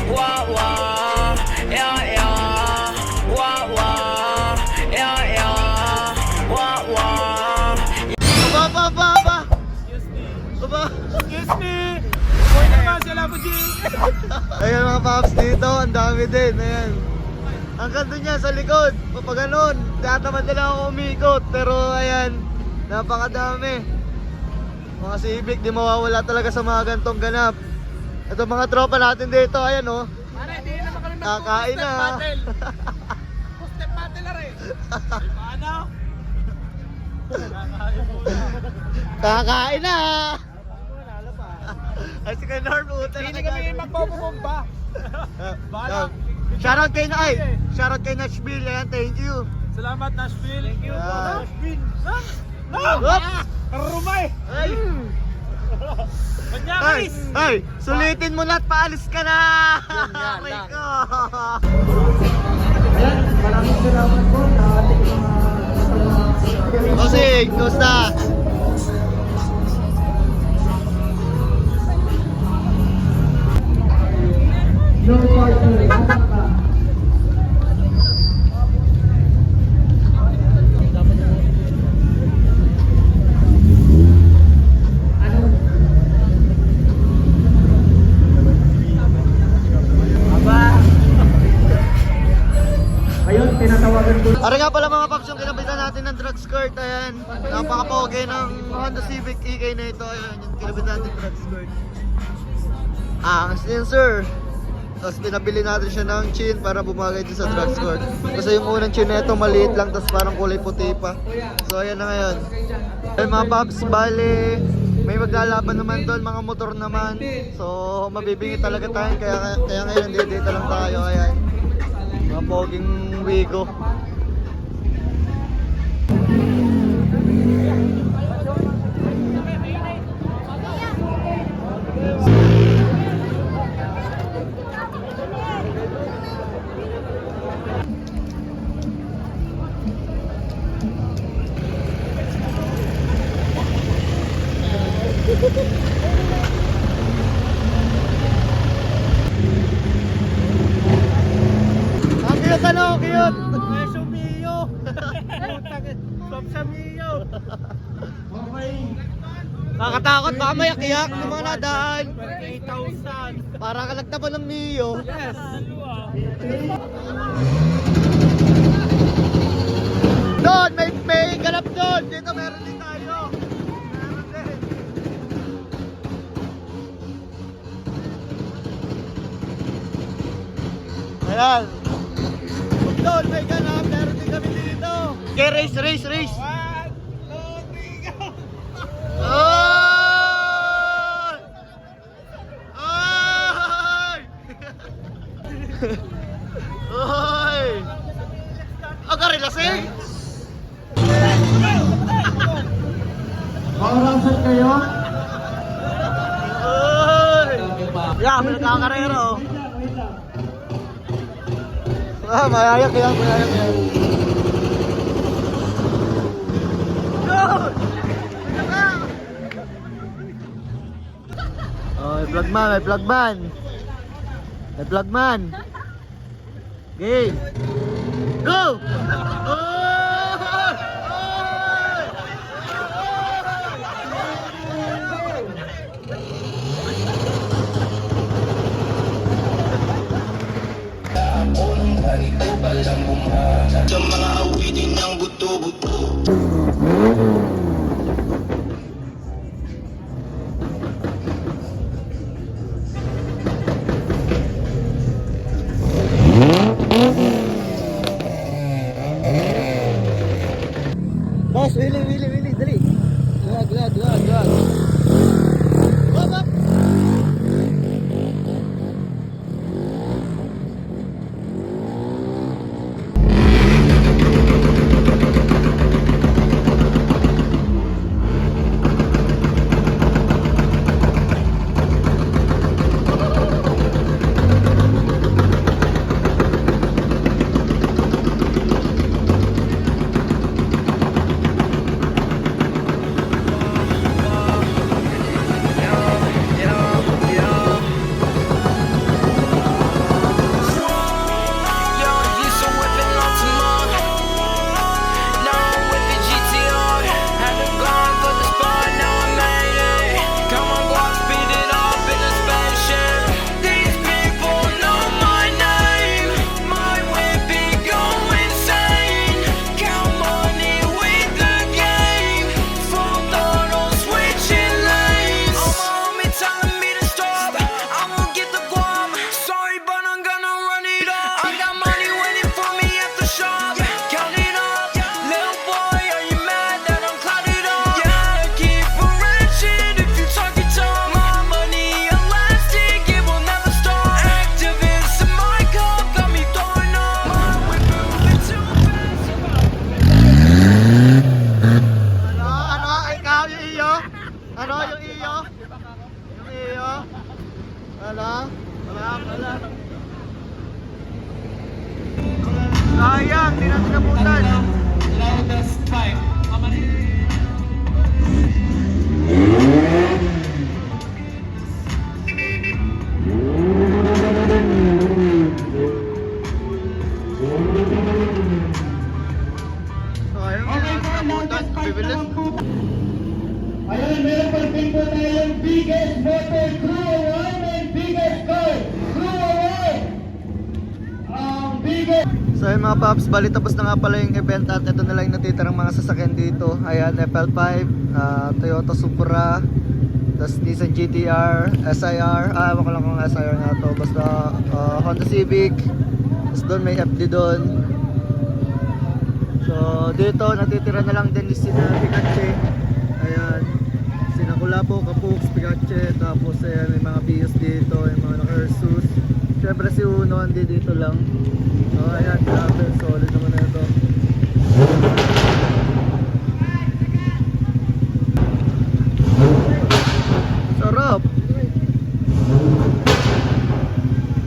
wah wah, yeah yeah, wah wah, yeah yeah, wah wah. Aba! Excuse me! Boy naman sila po, G! Ayan mga paps dito, ang dami din, ayan. Ang ganda niya sa likod, pag ganun, tatamad na lang ako umikot, pero ayan, napakadami. Mga Civic, di mawawala talaga sa mga gantong ganap. Ito mga tropa natin dito, ayan oh. Pare, di naman kami Kakain na. Two-step battle na rin. Paano? Kakain na! Ay, si Norm, utang Hindi kami magpapabomba. Bahala. Shoutout kay Nay! Shoutout kay Nashville, ayan, thank you! Salamat, Nashville. Thank you. Ah. Nashville. No! Oops! Karumay! Ay! Kanya, Ay! Chris! Ay! Sulitin mo na at paalis ka na! Aray ko! Ayan, maraming salamat po sa ating mga Osig, kumusta? No partner, anak ka. Ayun, tinatawagan ko. Ara nga pala mga paps, yung kinabitan natin ng drug skirt, ayan. Napaka-pogi ng Honda Civic EK na ito, ayan. Yung kinabitan natin drug skirt. Ang sensor. Tapos pinabili natin siya ng chin para bumagay din sa drug skirt. Kasi yung unang chin na ito maliit lang, tapos parang kulay puti pa. So ayan na ngayon. Ayun mga paps, bali, may maglalaban naman doon, mga motor naman. So mabibingit talaga tayo, kaya ngayon dito lang tayo, ayan. Mga poging Wigo. Ang cute ano, cute! Peso Mio! Stop sa Mio! Okay. Nakakatakot, baka may akiyak ng mga nadaan. 8,000. Para ka nagtapon ng Mio. Yes! Doon, may ganap doon. Dito meron din tayo. Meron din. Ayan. Doon, may ganap. Meron din kami dito. Okay, race. 1, 2, 3, go! Ay! Ay! Ay! Agari lasing! Makarasan kayo? Ay! Yeah, may nagkakarero. Mayayak yan. Oh, may vlogman. May vlogman. Okay. Go! Sa mga awitin ng buto-buto. Boss, wili, dali. Glad. Hop, hop. Sayang, di natin nabutan. Loudest five. Sayang, di natin nabutan. Bibilis. Ayan, meron pa rin po tayong biggest motor crew award and biggest car crew award. Ang biggest... So yun mga paps, bali tapos na nga pala yung event at ito na lang yung natitirang mga sasakyan dito. Ayan, FL5, Toyota Supra, tapos Nissan GT-R, SIR, ewan ko lang kung SIR nga to, basta Honda Civic, tapos doon may FD doon. So dito natitira na lang din sina Pikachu, ayan, sina Kulapo, Kapux, Pikachu, tapos ayan may mga Vios dito, yung mga naka-Ursus. Siyempre si Uno hindi dito lang. So ayan, grabe, solid naman na ito. Sarap!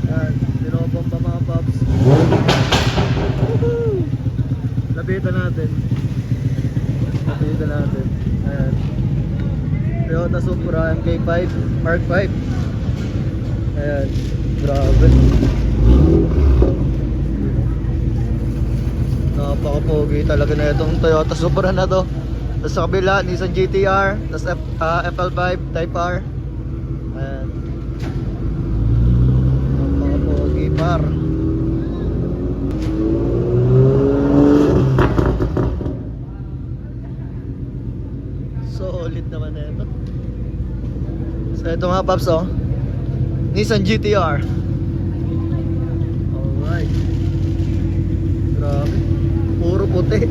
Ayan, binobomba mga paps. Woohoo! Lapitan natin. Lapitan natin. Ayan. Toyota Supra MK5 Mark 5. Ayan, grabe. Napaka-pogi talaga na itong Toyota Supra na to. Tapos sa kabila, Nissan GT-R, tapos FL5 Type R. Ayan. Napaka-pogi par. Solid naman na ito. So ito mga paps oh, Nissan GT-R. Alright. Grabe. Puro puti.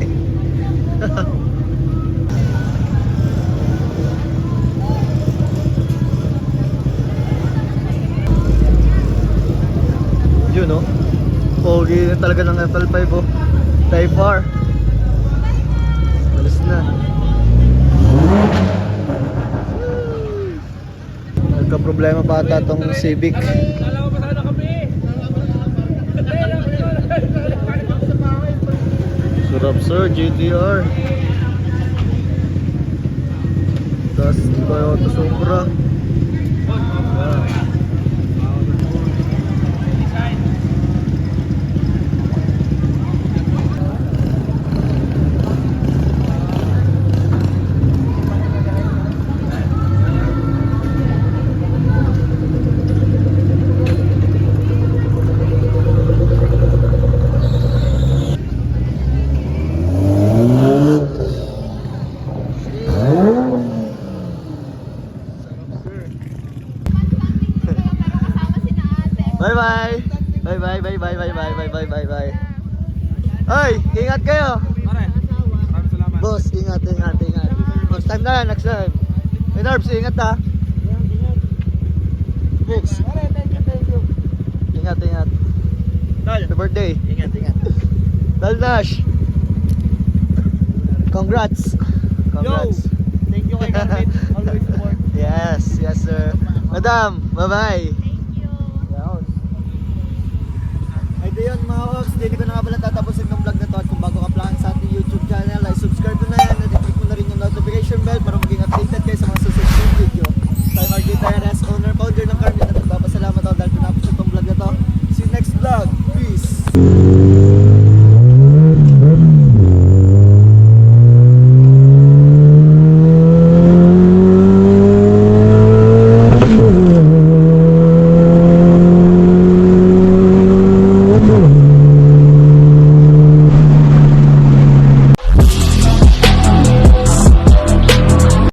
Yun oh. Pogi talaga ng FL5 oh. Type R. Alis na. Nagka-problema pa ata tong Civic. Alam mo ba sana kami? Sarap sir, GTR. Tapos Toyota Supra. Wow. Bye bye. Bye bye bye bye bye bye bye bye bye bye. Hoy, ingat kayo. Pare, maraming salamat. Boss, ingat, ingat, ingat. Next time na, next time. Hey Narbs, ingat ha. Books. Thank you. Ingat, ingat. Happy birthday. Ingat, ingat. Daldash. Congrats. Congrats. Thank you kay Carmen. Always support. Yes, yes sir. Madam, bye-bye. Ay di yun mga hosts, hindi ko na nga pala tatapusin ng vlog na to. At kung bago ka pa lang sa ating YouTube channel, ay subscribe mo na yan at i-click mo na rin yung notification bell para maging updated kayo sa mga susunod video. So I'm RJ Tyrus, owner, founder ng Carmen, at nagpapasalamat ako dahil pinapos itong vlog na to. See you next vlog. Peace!